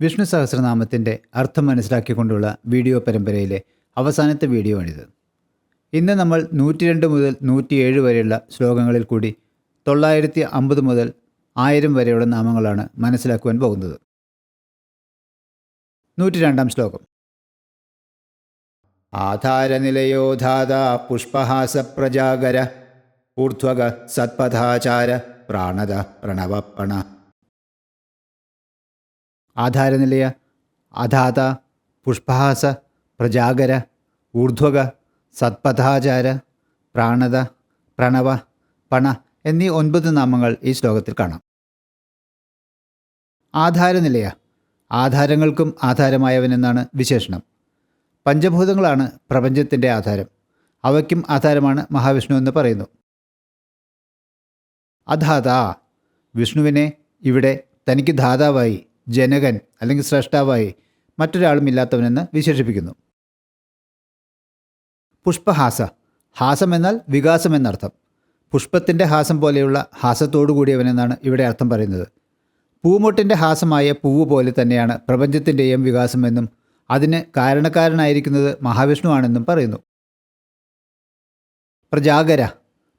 വിഷ്ണു സഹസ്രനാമത്തിൻ്റെ അർത്ഥം മനസ്സിലാക്കിക്കൊണ്ടുള്ള വീഡിയോ പരമ്പരയിലെ അവസാനത്തെ വീഡിയോ ആണിത്. ഇന്ന് നമ്മൾ 102 മുതൽ 107 വരെയുള്ള ശ്ലോകങ്ങളിൽ കൂടി 950 മുതൽ 1000 വരെയുള്ള നാമങ്ങളാണ് മനസ്സിലാക്കുവാൻ പോകുന്നത്. 102 ശ്ലോകം. ആധാരനിലയോ ധാതാ പുഷ്പഹാസപ്രജാഗര ഊർധ്വക സത്പഥാചാര പ്രാണത പ്രണവപ്പണ. ആധാരനിലയ, അധാത, പുഷ്പഹാസ, പ്രജാഗര, ഊർധ്വക, സത്പഥാചാര, പ്രാണത, പ്രണവ, പണ എന്നീ 9 നാമങ്ങൾ ഈ ശ്ലോകത്തിൽ കാണാം. ആധാരനിലയ, ആധാരങ്ങൾക്കും ആധാരമായവനെന്നാണ് വിശേഷണം. പഞ്ചഭൂതങ്ങളാണ് പ്രപഞ്ചത്തിൻ്റെ ആധാരം. അവയ്ക്കും ആധാരമാണ് മഹാവിഷ്ണു എന്ന് പറയുന്നു. അധാത, വിഷ്ണുവിനെ ഇവിടെ തനിക്ക് ധാതാവായി, ജനകൻ അല്ലെങ്കിൽ സ്രഷ്ടാവായി മറ്റൊരാളും ഇല്ലാത്തവനെന്ന് വിശേഷിപ്പിക്കുന്നു. പുഷ്പഹാസ, ഹാസം എന്നാൽ വികാസം എന്നർത്ഥം. പുഷ്പത്തിൻ്റെ ഹാസം പോലെയുള്ള ഹാസത്തോടു കൂടിയവനെന്നാണ് ഇവിടെ അർത്ഥം പറയുന്നത്. പൂമൊട്ടിൻ്റെ ഹാസമായ പൂവ് പോലെ തന്നെയാണ് പ്രപഞ്ചത്തിൻ്റെയും വികാസമെന്നും അതിന് കാരണക്കാരനായിരിക്കുന്നത് മഹാവിഷ്ണു ആണെന്നും പറയുന്നു. പ്രജാഗര,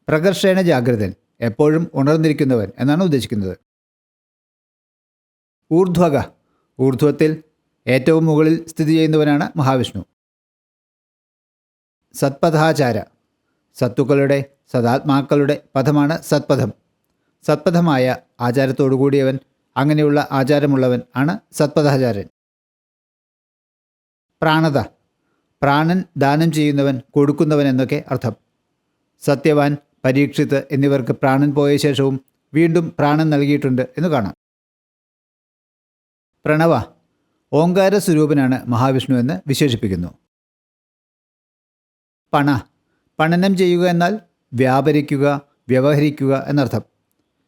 പ്രകർഷേണ ജാഗ്രതൻ, എപ്പോഴും ഉണർന്നിരിക്കുന്നവൻ എന്നാണ് ഉദ്ദേശിക്കുന്നത്. ഊർധ്വക, ഊർധ്വത്തിൽ ഏറ്റവും മുകളിൽ സ്ഥിതി ചെയ്യുന്നവനാണ് മഹാവിഷ്ണു. സത്പഥാചാര, സത്തുക്കളുടെ, സദാത്മാക്കളുടെ പഥമാണ് സത്പഥം. സത്പഥമായ ആചാരത്തോടു കൂടിയവൻ, അങ്ങനെയുള്ള ആചാരമുള്ളവൻ ആണ് സത്പഥാചാരൻ. പ്രാണത, പ്രാണൻ ദാനം ചെയ്യുന്നവൻ, കൊടുക്കുന്നവൻ എന്നൊക്കെ അർത്ഥം. സത്യവാൻ, പരീക്ഷിത്ത് എന്നിവർക്ക് പ്രാണൻ പോയ ശേഷവും വീണ്ടും പ്രാണൻ നൽകിയിട്ടുണ്ട് എന്ന് കാണാം. പ്രണവ, ഓങ്കാര സ്വരൂപനാണ് മഹാവിഷ്ണു എന്ന് വിശേഷിപ്പിക്കുന്നു. പണ, പണനം ചെയ്യുക എന്നാൽ വ്യാപരിക്കുക, വ്യവഹരിക്കുക എന്നർത്ഥം.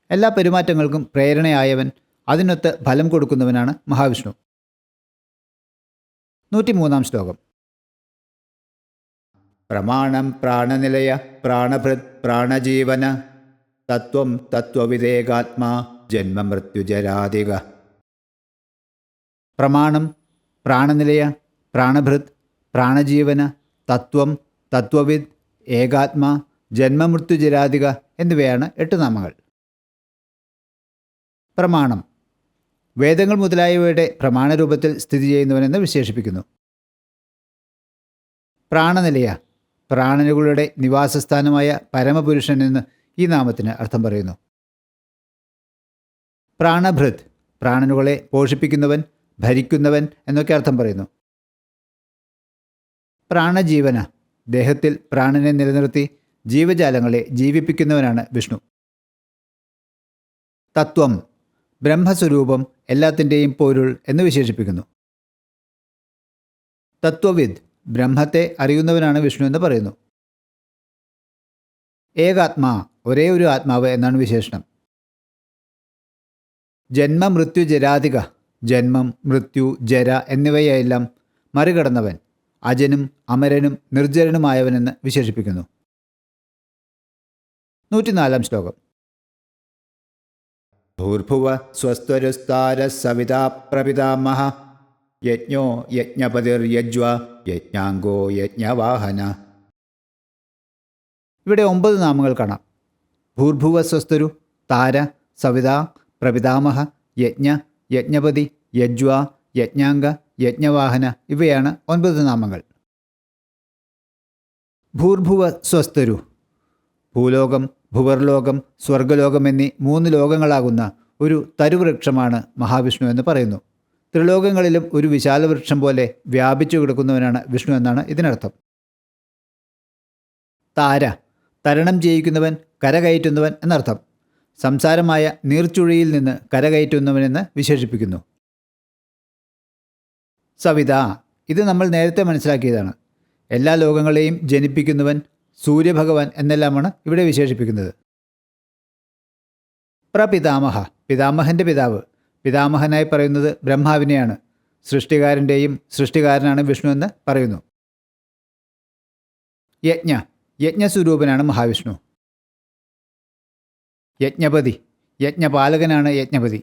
എല്ലാ പെരുമാറ്റങ്ങൾക്കും പ്രേരണയായവൻ, അതിനൊത്ത് ഫലം കൊടുക്കുന്നവനാണ് മഹാവിഷ്ണു. 103 ശ്ലോകം. പ്രമാണം പ്രാണനിലയ പ്രാണഭൃത് പ്രാണജീവന തത്വം തത്വവിദേകാത്മാ ജന്മമൃത്യുജരാധിക. പ്രമാണം, പ്രാണനിലയ, പ്രാണഭൃത്, പ്രാണജീവന, തത്വം, തത്വവിദ്, ഏകാത്മാ, ജന്മമൃത്യുജരാധിക എന്നിവയാണ് 8 നാമങ്ങൾ. പ്രമാണം, വേദങ്ങൾ മുതലായവയുടെ പ്രമാണരൂപത്തിൽ സ്ഥിതി ചെയ്യുന്നവനെന്ന് വിശേഷിപ്പിക്കുന്നു. പ്രാണനിലയ, പ്രാണനുകളുടെ നിവാസസ്ഥാനമായ പരമപുരുഷൻ എന്ന് ഈ നാമത്തിന് അർത്ഥം പറയുന്നു. പ്രാണഭൃത്, പ്രാണനുകളെ പോഷിപ്പിക്കുന്നവൻ, ഭരിക്കുന്നവൻ എന്നൊക്കെ അർത്ഥം പറയുന്നു. പ്രാണജീവന, ദേഹത്തിൽ പ്രാണനെ നിലനിർത്തി ജീവജാലങ്ങളെ ജീവിപ്പിക്കുന്നവനാണ് വിഷ്ണു. തത്വം, ബ്രഹ്മസ്വരൂപം, എല്ലാത്തിൻ്റെയും പൊരുൾ എന്ന് വിശേഷിപ്പിക്കുന്നു. തത്വവിദ്, ബ്രഹ്മത്തെ അറിയുന്നവനാണ് വിഷ്ണു എന്ന് പറയുന്നു. ഏകാത്മാ, ഒരേ ഒരു ആത്മാവ് എന്നാണ് വിശേഷണം. ജന്മമൃത്യുജരാധിക, ജന്മം, മൃത്യു, ജര എന്നിവയെല്ലാം മറികടന്നവൻ, അജനും അമരനും നിർജ്ജരനുമായവനെന്ന് വിശേഷിപ്പിക്കുന്നു. 104 ശ്ലോകം. ഭൂർഭുവ സ്വസ്വരുസ്താര സവിതാ പ്രപിതാമഹ യജ്ഞോ യജ്ഞപതിർയജ്വ യജ്ഞാംഗോ യജ്ഞവാഹന. ഇവിടെ 9 നാമങ്ങൾ കാണാം. ഭൂർഭുവ സ്വസ്തരു, താര, സവിതാ, പ്രപിതാമഹ, യജ്ഞ, യജ്ഞപതി, യജ്വ, യജ്ഞാംഗ, യജ്ഞവാഹന ഇവയാണ് 9 നാമങ്ങൾ. ഭൂർഭുവ സ്വസ്തരു, ഭൂലോകം, ഭുവർലോകം, സ്വർഗലോകം എന്നീ 3 ലോകങ്ങളാകുന്ന ഒരു തരുവൃക്ഷമാണ് മഹാവിഷ്ണു എന്ന് പറയുന്നു. ത്രിലോകങ്ങളിലും ഒരു വിശാല വൃക്ഷം പോലെ വ്യാപിച്ചു കിടക്കുന്നവനാണ് വിഷ്ണു എന്നാണ് ഇതിനർത്ഥം. താര, തരണം ചെയ്യിക്കുന്നവൻ, കരകയറ്റുന്നവൻ എന്നർത്ഥം. സംസാരമായ നീർച്ചുഴിയിൽ നിന്ന് കരകയറ്റുന്നവനെന്ന് വിശേഷിപ്പിക്കുന്നു. സവിത, ഇത് നമ്മൾ നേരത്തെ മനസ്സിലാക്കിയതാണ്. എല്ലാ ലോകങ്ങളെയും ജനിപ്പിക്കുന്നവൻ, സൂര്യഭഗവാൻ എന്നെല്ലാമാണ് ഇവിടെ വിശേഷിപ്പിക്കുന്നത്. പ്രപിതാമഹ, പിതാമഹൻ്റെ പിതാവ്. പിതാമഹനായി പറയുന്നത് ബ്രഹ്മാവിനെയാണ്. സൃഷ്ടികാരൻ്റെയും സൃഷ്ടികാരനാണ് വിഷ്ണു എന്ന് പറയുന്നു. യജ്ഞ, യജ്ഞസ്വരൂപനാണ് മഹാവിഷ്ണു. യജ്ഞപതി, യജ്ഞപാലകനാണ് യജ്ഞപതി.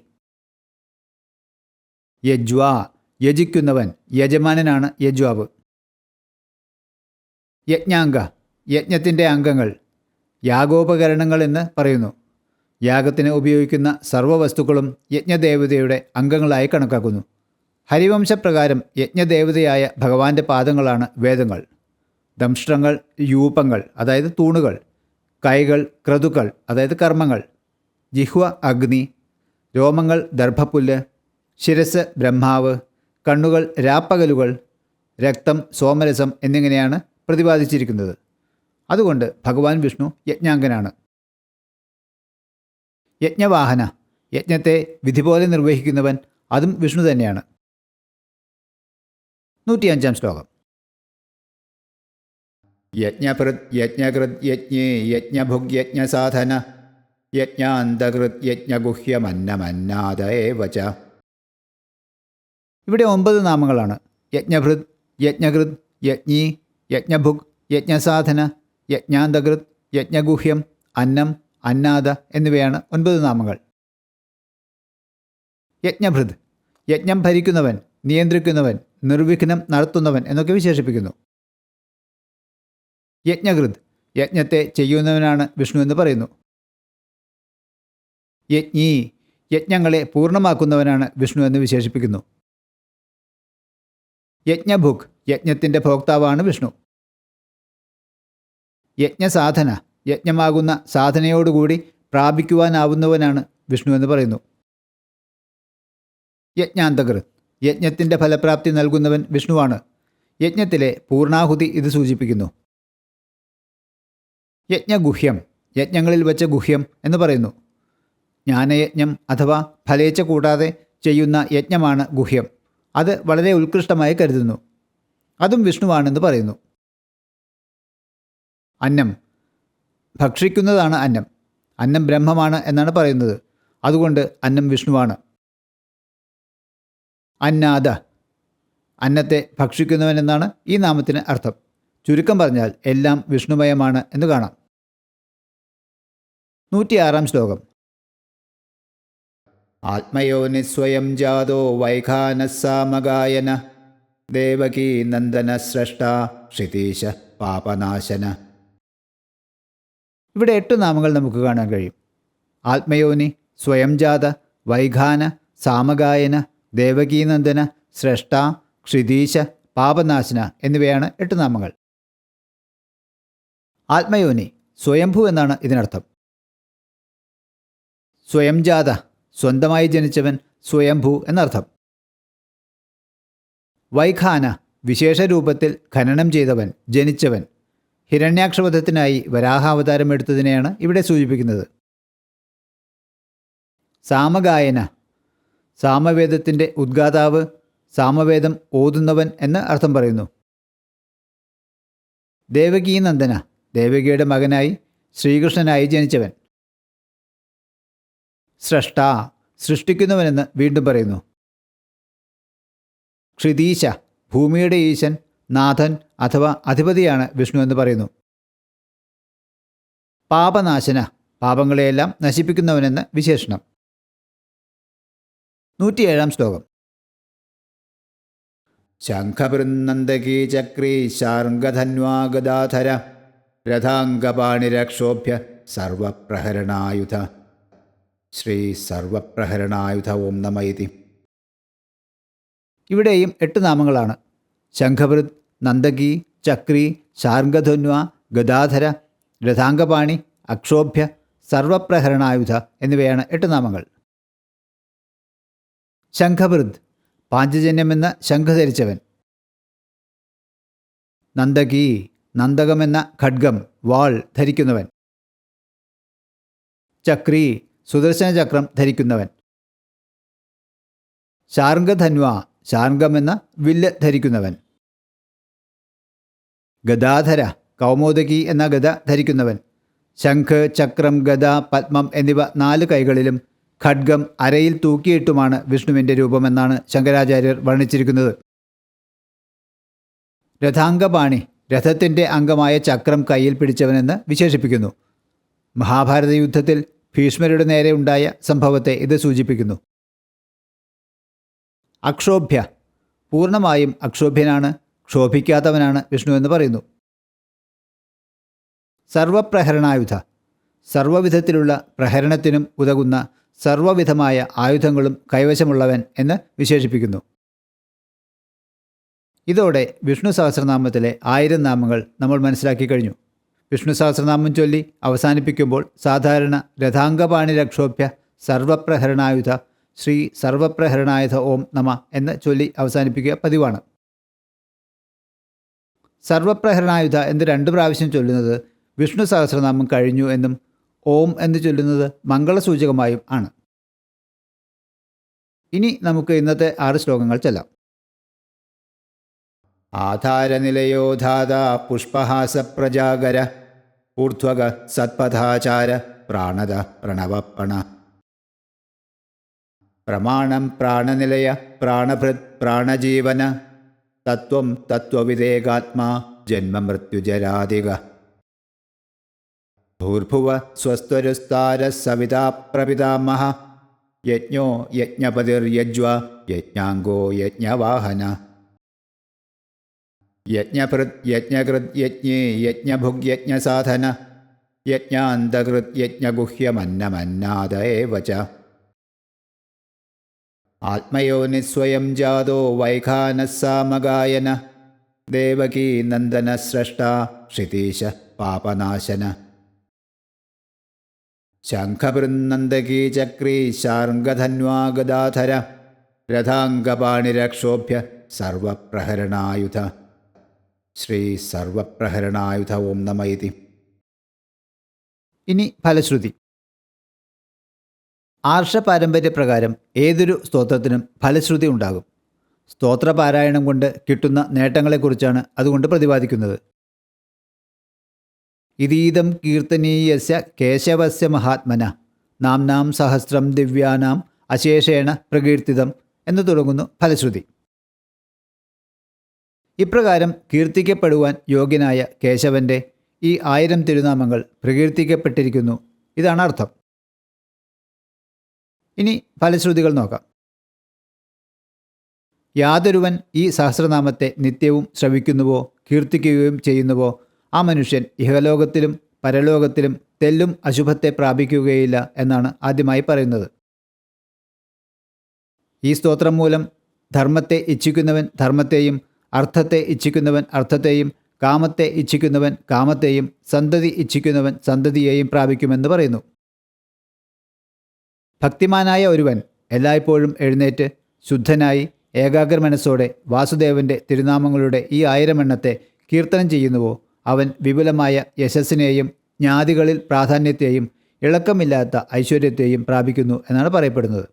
യജ്വാ യജിക്കുന്നവൻ, യജമാനനാണ് യജ്വാവ്. യജ്ഞാംഗ യജ്ഞത്തിൻ്റെ അംഗങ്ങൾ, യാഗോപകരണങ്ങൾ എന്ന് പറയുന്നു. യാഗത്തിന് ഉപയോഗിക്കുന്ന സർവ്വവസ്തുക്കളും യജ്ഞദേവതയുടെ അംഗങ്ങളായി കണക്കാക്കുന്നു. ഹരിവംശപ്രകാരം യജ്ഞദേവതയായ ഭഗവാന്റെ പാദങ്ങളാണ് വേദങ്ങൾ. ദംഷ്ട്രങ്ങൾ യൂപങ്ങൾ, അതായത് തൂണുകൾ. കൈകൾ ക്രതുക്കൾ, അതായത് കർമ്മങ്ങൾ. ജിഹ്വ അഗ്നി, രോമങ്ങൾ ദർഭപ്പുല്ല്, ശിരസ് ബ്രഹ്മാവ്, കണ്ണുകൾ രാപ്പകലുകൾ, രക്തം സോമരസം എന്നിങ്ങനെയാണ് പ്രതിപാദിച്ചിരിക്കുന്നത്. അതുകൊണ്ട് ഭഗവാൻ വിഷ്ണു യജ്ഞാംഗനാണ്. യജ്ഞവാഹന യജ്ഞത്തെ വിധി പോലെ നിർവഹിക്കുന്നവൻ, അതും വിഷ്ണു തന്നെയാണ്. 105 ശ്ലോകം. യജ്ഞഭൃത് യജ്ഞകൃത് യജ്ഞേ യജ്ഞഭുഗ് യജ്ഞസാധന യജ്ഞാന്തകൃത് യജ്ഞഗുഹ്യമന്നമന്നാദ ഏവച. ഇവിടെ 9 നാമങ്ങളാണ്. യജ്ഞഭൃത്, യജ്ഞകൃത്, യജ്ഞീ, യജ്ഞഭുഗ്, യജ്ഞസാധന, യജ്ഞാന്തകൃത്, യജ്ഞഗുഹ്യം, അന്നം, അന്നാദ എന്നിവയാണ് 9 നാമങ്ങൾ. യജ്ഞഭൃത് യജ്ഞം ഭരിക്കുന്നവൻ, നിയന്ത്രിക്കുന്നവൻ, നിർവിഘ്നം നടത്തുന്നവൻ എന്നൊക്കെ വിശേഷിപ്പിക്കുന്നു. യജ്ഞകൃത് യജ്ഞത്തെ ചെയ്യുന്നവനാണ് വിഷ്ണു എന്ന് പറയുന്നു. യജ്ഞീ യജ്ഞങ്ങളെ പൂർണ്ണമാക്കുന്നവനാണ് വിഷ്ണു എന്ന് വിശേഷിപ്പിക്കുന്നു. യജ്ഞഭുഗ് യജ്ഞത്തിൻ്റെ ഭോക്താവാണ് വിഷ്ണു. യജ്ഞസാധന യജ്ഞമാകുന്ന സാധനയോടുകൂടി പ്രാപിക്കുവാനാവുന്നവനാണ് വിഷ്ണു എന്ന് പറയുന്നു. യജ്ഞാന്തകൃത് യജ്ഞത്തിൻ്റെ ഫലപ്രാപ്തി നൽകുന്നവൻ വിഷ്ണുവാണ്. യജ്ഞത്തിലെ പൂർണ്ണാഹുതി ഇത് സൂചിപ്പിക്കുന്നു. യജ്ഞഗുഹ്യം യജ്ഞങ്ങളിൽ വച്ച ഗുഹ്യം എന്ന് പറയുന്നു. ജ്ഞാനയജ്ഞം അഥവാ ഫലേച്ഛ കൂടാതെ ചെയ്യുന്ന യജ്ഞമാണ് ഗുഹ്യം. അത് വളരെ ഉത്കൃഷ്ടമായി കരുതുന്നു. അതും വിഷ്ണുവാണെന്ന് പറയുന്നു. അന്നം ഭക്ഷിക്കുന്നതാണ് അന്നം. അന്നം ബ്രഹ്മമാണ് എന്നാണ് പറയുന്നത്. അതുകൊണ്ട് അന്നം വിഷ്ണുവാണ്. അന്നാദ അന്നത്തെ ഭക്ഷിക്കുന്നവൻ എന്നാണ് ഈ നാമത്തിന് അർത്ഥം. ചുരുക്കം പറഞ്ഞാൽ എല്ലാം വിഷ്ണുമയമാണ് എന്ന് കാണാം. 106 ശ്ലോകം. ആത്മയോനിസ്വയം ജാതോ വൈഖാനസാമഗായന ദേവകീ നന്ദന സ്രഷ്ട ക്ഷിതീശ പാപനാശന. ഇവിടെ 8 നാമങ്ങൾ നമുക്ക് കാണാൻ കഴിയും. ആത്മയോനി, സ്വയംജാത, വൈഖാന, സാമഗായന, ദേവകീനന്ദന, സ്രഷ്ട, ക്ഷിതീശ, പാപനാശന എന്നിവയാണ് 8 നാമങ്ങൾ. ആത്മയോനി സ്വയംഭൂ എന്നാണ് ഇതിനർത്ഥം. സ്വയംജാത സ്വന്തമായി ജനിച്ചവൻ, സ്വയംഭൂ എന്നർത്ഥം. വൈഖാന വിശേഷരൂപത്തിൽ ഖനനം ചെയ്തവൻ, ജനിച്ചവൻ. ഹിരണ്യാക്ഷവധത്തിനായി വരാഹാവതാരം എടുത്തതിനെയാണ് ഇവിടെ സൂചിപ്പിക്കുന്നത്. സാമഗായന സാമവേദത്തിൻ്റെ ഉദ്ഗാതാവ്, സാമവേദം ഓതുന്നവൻ എന്ന് അർത്ഥം പറയുന്നു. ദേവകീനന്ദന ദേവകിയുടെ മകനായി ശ്രീകൃഷ്ണനായി ജനിച്ചവൻ. സ്രഷ്ട സൃഷ്ടിക്കുന്നവനെന്ന് വീണ്ടും പറയുന്നു. ക്ഷിതീശ ഭൂമിയുടെ ഈശൻ, നാഥൻ അഥവാ അധിപതിയാണ് വിഷ്ണു എന്ന് പറയുന്നു. പാപനാശന പാപങ്ങളെയെല്ലാം നശിപ്പിക്കുന്നവനെന്ന് വിശേഷണം. 107 ശ്ലോകം. ശംഖഭൃന്നന്ദകീ ചക്രീ ശാർംഗധന്വാ ഗദാധര രഥാംഗപാണിരക്ഷോഭ്യ സർവപ്രഹരണായുധ. ശ്രീ സർവപ്രഹരണായുധ ഓം നമ ഇതി. ഇവിടെയും 8 നാമങ്ങളാണ്. ശംഖഭൃത്, നന്ദകി, ചക്രി, ശാർംഗധന്വ, ഗദാധര, രഥാംഗപാണി, അക്ഷോഭ്യ, സർവപ്രഹരണായുധ എന്നിവയാണ് 8 നാമങ്ങൾ. ശംഖഭൃത് പാഞ്ചജന്യമെന്ന ശംഖ് ധരിച്ചവൻ. നന്ദകി നന്ദകമെന്ന ഖഡ്ഗം വാൾ ധരിക്കുന്നവൻ. ചക്രി സുദർശന ചക്രം ധരിക്കുന്നവൻ. ശാർംഗധന്വ ശാർംഗമെന്ന വില്ല് ധരിക്കുന്നവൻ. ഗദാധര കൗമോദകി എന്ന ഗദ ധരിക്കുന്നവൻ. ശംഖ്, ചക്രം, ഗദ, പത്മം എന്നിവ 4 കൈകളിലും ഖഡ്ഗം അരയിൽ തൂക്കിയിട്ടുമാണ് വിഷ്ണുവിൻ്റെ രൂപമെന്നാണ് ശങ്കരാചാര്യർ വർണ്ണിച്ചിരിക്കുന്നത്. രഥാംഗപാണി രഥത്തിൻ്റെ അംഗമായ ചക്രം കയ്യിൽ പിടിച്ചവനെന്ന് വിശേഷിപ്പിക്കുന്നു. മഹാഭാരത യുദ്ധത്തിൽ ഭീഷ്മരുടെ നേരെ ഉണ്ടായ സംഭവത്തെ ഇത് സൂചിപ്പിക്കുന്നു. അക്ഷോഭ്യ, പൂർണ്ണമായും അക്ഷോഭ്യനാണ്, ക്ഷോഭിക്കാത്തവനാണ് വിഷ്ണു എന്ന് പറയുന്നു. സർവപ്രഹരണായുധ, സർവ്വവിധത്തിലുള്ള പ്രഹരണത്തിനും ഉതകുന്ന സർവ്വവിധമായ ആയുധങ്ങളും കൈവശമുള്ളവൻ എന്ന് വിശേഷിപ്പിക്കുന്നു. ഇതോടെ വിഷ്ണു സഹസ്രനാമത്തിലെ 1000 നാമങ്ങൾ നമ്മൾ മനസ്സിലാക്കി കഴിഞ്ഞു. വിഷ്ണു സഹസ്രനാമം ചൊല്ലി അവസാനിപ്പിക്കുമ്പോൾ സാധാരണ രഥാംഗപാണിരക്ഷോഭ്യ സർവപ്രഹരണായുധ ശ്രീ സർവപ്രഹരണായുധ ഓം നമ എന്ന് ചൊല്ലി അവസാനിപ്പിക്കുക പതിവാണ്. സർവപ്രഹരണായുധ എന്ന് 2 പ്രാവശ്യം ചൊല്ലുന്നത് വിഷ്ണു സഹസ്രനാമം കഴിഞ്ഞു എന്നും ഓം എന്ന് ചൊല്ലുന്നത് മംഗളസൂചകമായും ആണ്. ഇനി നമുക്ക് ഇന്നത്തെ 6 ശ്ലോകങ്ങൾ ചൊല്ലാം. ആധാരനിലയോധാത പുഷ്പഹാസപ്രജാഗര ഊർധ്വക സത്പഥാചാര പ്രാണത പ്രണവപ്പണ പ്രമാണം പ്രാണനിലയ പ്രാണഭൃത് പ്രാണജീവന തത്വം തത്വവിദേകാത്മാ ജന്മമൃത്യുജരാദിക ഭൂർഭുവ സ്വസ്വരുസ്താര സവിതാ പ്രപിതാമഹ യജ്ഞോ യജ്ഞപതിർയജ്വ യജ്ഞാംഗോ യജ്ഞവാഹന യജ്ഞഭൃത് യജ്ഞകൃത് യജ്ഞേ യജ്ഞഭുഗ്യജ്ഞസാധന യജ്ഞാന്തകൃത് യജ്ഞഗുഹ്യമന്നമന്നാദ ഏവ ച ആത്മയോനിസ്വയം ജാതോ വൈഖാനസ്സാമഗായന ദേവകീ നന്ദനസ്രഷ്ടാ ക്ഷിതീശ പാപനാശന ശംഖഭൃന്നന്ദകീ ചക്രീ ശാർംഗധന്വാഗദാധര രഥാംഗപാണിരക്ഷോഭ്യ സർവപ്രഹരണായുധ ശ്രീ സർവപ്രഹരണായുധ ഓം നമ ഇതി. ഇനി ഫലശ്രുതി. ആർഷപാരമ്പര്യപ്രകാരം ഏതൊരു സ്തോത്രത്തിനും ഫലശ്രുതി ഉണ്ടാകും. സ്തോത്രപാരായണം കൊണ്ട് കിട്ടുന്ന നേട്ടങ്ങളെക്കുറിച്ചാണ് അതുകൊണ്ട് പ്രതിപാദിക്കുന്നത്. ഇതീദം കീർത്തനീയസ്യ കേശവസ്യ മഹാത്മന നാംനാം സഹസ്രം ദിവ്യാനാം അശേഷേണ പ്രകീർത്തിതം എന്ന് തുടങ്ങുന്നു ഫലശ്രുതി. ഇപ്രകാരം കീർത്തിക്കപ്പെടുവാൻ യോഗ്യനായ കേശവൻ്റെ ഈ 1000 തിരുനാമങ്ങൾ പ്രകീർത്തിക്കപ്പെട്ടിരിക്കുന്നു. ഇതാണ് അർത്ഥം. ഇനി ഫലശ്രുതികൾ നോക്കാം. യാതൊരുവൻ ഈ സഹസ്രനാമത്തെ നിത്യവും ശ്രവിക്കുന്നുവോ കീർത്തിക്കുകയും ചെയ്യുന്നുവോ ആ മനുഷ്യൻ ഇഹലോകത്തിലും പരലോകത്തിലും തെല്ലും അശുഭത്തെ പ്രാപിക്കുകയില്ല എന്നാണ് ആദ്യമായി പറയുന്നത്. ഈ സ്തോത്രം മൂലം ധർമ്മത്തെ ഇച്ഛിക്കുന്നവൻ ധർമ്മത്തെയും അർത്ഥത്തെ ഇച്ഛിക്കുന്നവൻ അർത്ഥത്തെയും കാമത്തെ ഇച്ഛിക്കുന്നവൻ കാമത്തെയും സന്തതി ഇച്ഛിക്കുന്നവൻ സന്തതിയെയും പ്രാപിക്കുമെന്ന് പറയുന്നു. ഭക്തിമാനായ ഒരുവൻ എല്ലായ്പ്പോഴും എഴുന്നേറ്റ് ശുദ്ധനായി ഏകാഗ്ര മനസ്സോടെ വാസുദേവൻ്റെ തിരുനാമങ്ങളുടെ ഈ 1000 എണ്ണത്തെ കീർത്തനം ചെയ്യുന്നുവോ അവൻ വിപുലമായ യശസ്സിനെയും ജ്ഞാതികളിൽ പ്രാധാന്യത്തെയും ഇളക്കമില്ലാത്ത ഐശ്വര്യത്തെയും പ്രാപിക്കുന്നു എന്നാണ് പറയപ്പെടുന്നത്.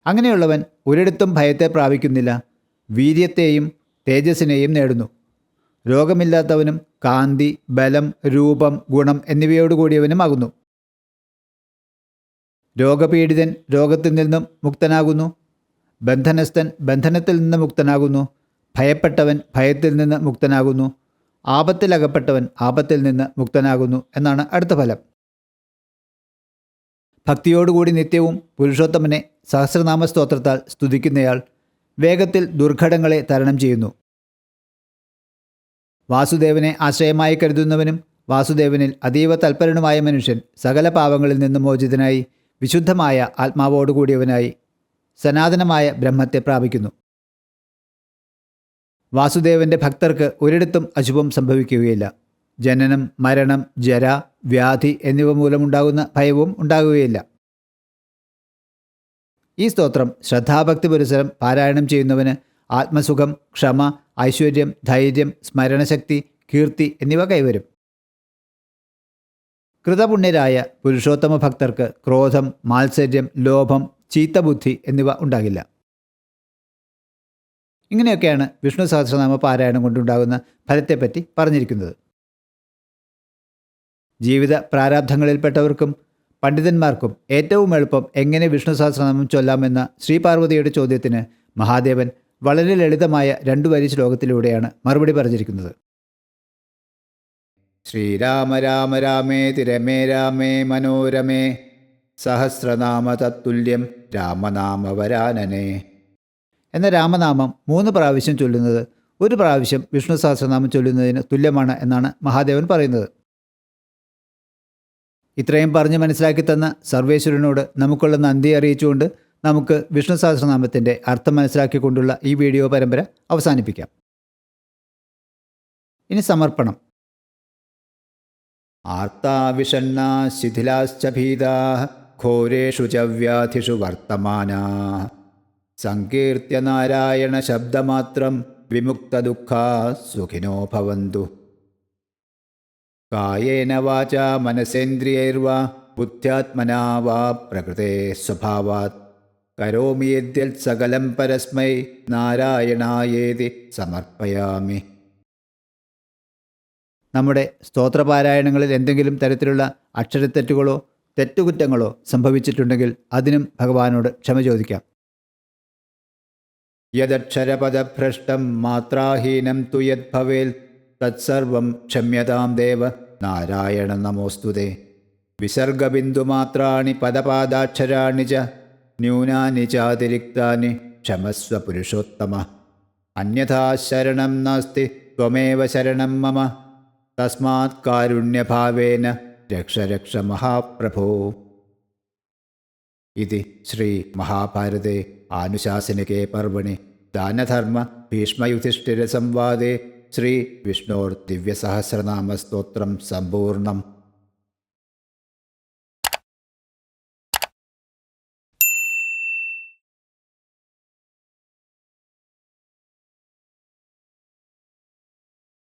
അങ്ങനെയുള്ളവൻ ഒരിടത്തും ഭയത്തെ പ്രാപിക്കുന്നില്ല, വീര്യത്തെയും തേജസ്സിനെയും നേടുന്നു. രോഗമില്ലാത്തവനും കാന്തി, ബലം, രൂപം, ഗുണം എന്നിവയോടുകൂടിയവനുമാകുന്നു. രോഗപീഡിതൻ രോഗത്തിൽ നിന്നും മുക്തനാകുന്നു, ബന്ധനസ്ഥൻ ബന്ധനത്തിൽ നിന്ന് മുക്തനാകുന്നു, ഭയപ്പെട്ടവൻ ഭയത്തിൽ നിന്ന് മുക്തനാകുന്നു, ആപത്തിലകപ്പെട്ടവൻ ആപത്തിൽ നിന്ന് മുക്തനാകുന്നു എന്നാണ് അടുത്ത ഫലം. ഭക്തിയോടുകൂടി നിത്യവും പുരുഷോത്തമനെ സഹസ്രനാമ സ്തോത്രത്താൽ സ്തുതിക്കുന്നയാൾ വേഗത്തിൽ ദുർഘടങ്ങളെ തരണം ചെയ്യുന്നു. വാസുദേവനെ ആശ്രയമായി കരുതുന്നവനും വാസുദേവനിൽ അതീവ തൽപരനുമായ മനുഷ്യൻ സകല പാവങ്ങളിൽ നിന്നും മോചിതനായി വിശുദ്ധമായ ആത്മാവോടുകൂടിയവനായി സനാതനമായ ബ്രഹ്മത്തെ പ്രാപിക്കുന്നു. വാസുദേവൻ്റെ ഭക്തർക്ക് ഒരിടത്തും അശുഭം സംഭവിക്കുകയില്ല. ജനനം, മരണം, ജര, വ്യാധി എന്നിവ മൂലമുണ്ടാകുന്ന ഭയവും ഉണ്ടാകുകയില്ല. ഈ സ്തോത്രം ശ്രദ്ധാഭക്തി പുരസരം പാരായണം ചെയ്യുന്നവന് ആത്മസുഖം, ക്ഷമ, ഐശ്വര്യം, ധൈര്യം, സ്മരണശക്തി, കീർത്തി എന്നിവ കൈവരും. കൃതപുണ്യരായ പുരുഷോത്തമ ഭക്തർക്ക് ക്രോധം, മാത്സര്യം, ലോഭം, ചീത്തബുദ്ധി എന്നിവ ഉണ്ടാകില്ല. ഇങ്ങനെയൊക്കെയാണ് വിഷ്ണു സഹസ്രനാമ പാരായണം കൊണ്ടുണ്ടാകുന്ന ഫലത്തെപ്പറ്റി പറഞ്ഞിരിക്കുന്നത്. ജീവിത പ്രാരാബ്ധങ്ങളിൽപ്പെട്ടവർക്കും പണ്ഡിതന്മാർക്കും ഏറ്റവും എളുപ്പം എങ്ങനെ വിഷ്ണു സഹസ്രനാമം ചൊല്ലാമെന്ന ശ്രീപാർവതിയുടെ ചോദ്യത്തിന് മഹാദേവൻ വളരെ ലളിതമായ 2 വരി ശ്ലോകത്തിലൂടെയാണ് മറുപടി പറഞ്ഞിരിക്കുന്നത്. ശ്രീരാമ രാമ രാമേതി രമേ രാമേ മനോരമേ സഹസ്രനാമ തത്തുല്യം രാമനാമവരാനനെ. എന്ന രാമനാമം 3 പ്രാവശ്യം ചൊല്ലുന്നത് 1 പ്രാവശ്യം വിഷ്ണു സഹസ്രനാമം ചൊല്ലുന്നതിന് തുല്യമാണ് എന്നാണ് മഹാദേവൻ പറയുന്നത്. ഇത്രയും പറഞ്ഞ് മനസ്സിലാക്കി തന്ന സർവേശ്വരനോട് നമുക്കുള്ള നന്ദി അറിയിച്ചുകൊണ്ട് നമുക്ക് വിഷ്ണു സഹസ്രനാമത്തിൻ്റെ അർത്ഥം മനസ്സിലാക്കിക്കൊണ്ടുള്ള ഈ വീഡിയോ പരമ്പര അവസാനിപ്പിക്കാം. ഇനി സമർപ്പണം. ആർത്താവിഷണ്ണാ ശിഥിലാശ്ച ഭീതാഃ ഘോരേഷു ച വ്യാധിഷു വർത്തമാനാഃ സങ്കീർത്യ നാരായണ ശബ്ദമാത്രം വിമുക്തദുഃഖാ സുഖിനോ ഭവന്തു. കായേന വാചാ മനസേന്ദ്രിയൈർവാ ബുദ്ധ്യാത്മനാ വാ പ്രകൃതേ സ്വഭാവാത് കരോമി യദ്യൽ സകലം പരസ്മൈ നാരായണായേതി സമർപ്പയാമി. നമ്മുടെ സ്തോത്രപാരായണങ്ങളിൽ എന്തെങ്കിലും തരത്തിലുള്ള അക്ഷരത്തെറ്റുകളോ തെറ്റുകുറ്റങ്ങളോ സംഭവിച്ചിട്ടുണ്ടെങ്കിൽ അതിനും ഭഗവാനോട് ക്ഷമ ചോദിക്കാം. യദക്ഷരപദഭ്രഷ്ടം മാത്രാഹീനം തു യദ്ഭവേൽ തത്സർവം ക്ഷമ്യതാം ദേവ നാരായണ നമോസ്തുതേ. വിസർഗബിന്ദുമാത്രാണി പദപാദാക്ഷരാണി ച ന്യൂനാനി ചാതിരിക്താനി ക്ഷമസ്വ പുരുഷോത്തമ. അന്യഥാ ശരണം നാസ്തി ത്വമേവ ശരണം മമ തസ്മാത് കാരുണ്യഭാവേന രക്ഷ രക്ഷ മഹാപ്രഭോ. ഇതി ശ്രീ മഹാഭാരതേ ആനുശാസനികേ പർവണി ദാനധർമ്മ ഭീഷ്മയുധിഷ്ഠിര സംവാദേ ശ്രീ വിഷ്ണോർ ദിവ്യസഹസ്രനാമസ്തോത്രം സമ്പൂർണം.